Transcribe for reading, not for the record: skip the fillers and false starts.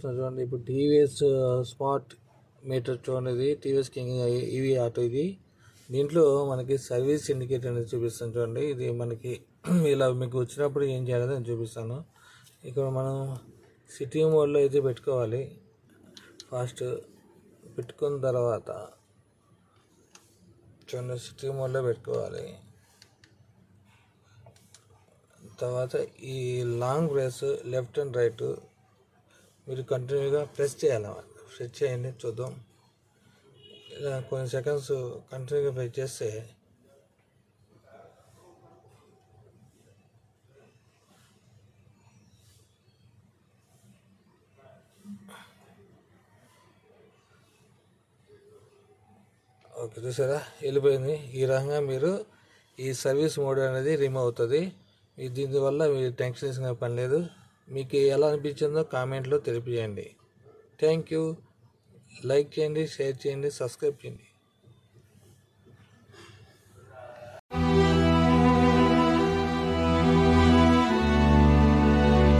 చూస్తున్నారు చూడండి. ఇప్పుడు టీవీఎస్ స్మార్ట్ మీటర్ చూడండి. ఇది టీవీఎస్ కింగ్ ఈవీ ఆటో. ఇది దీంట్లో మనకి సర్వీస్ ఇండికేటర్ అనేది చూపిస్తాను చూడండి. ఇది మనకి ఇలా మీకు వచ్చినప్పుడు ఏం చేయాలని నేను చూపిస్తాను. ఇక్కడ మనం సిటీ మోడ్లో అయితే పెట్టుకోవాలి. ఫాస్ట్ పెట్టుకున్న తర్వాత చూడండి, సిటీ మోడ్లో పెట్టుకోవాలి. తర్వాత ఈ long press left and right మీరు కంటిన్యూగా ప్రెస్ చేయాలి. ప్రెస్ చేయండి, చూద్దాం. ఇలా కొన్ని సెకండ్స్ కంటిన్యూగా ప్రెస్ చేస్తే ఓకే, చూసారా వెళ్ళిపోయింది. ఈ రకంగా మీరు ఈ సర్వీస్ మోడ్ అనేది రిమూవ్ అవుతుంది. దీనివల్ల మీరు టెన్షన్ తీసుకునే పని లేదు. మీకు ఎలా అనిపించిందో కామెంట్లో తెలియజేయండి. Thank you. లైక్ చేయండి, షేర్ చేయండి, సబ్స్క్రైబ్ చేయండి.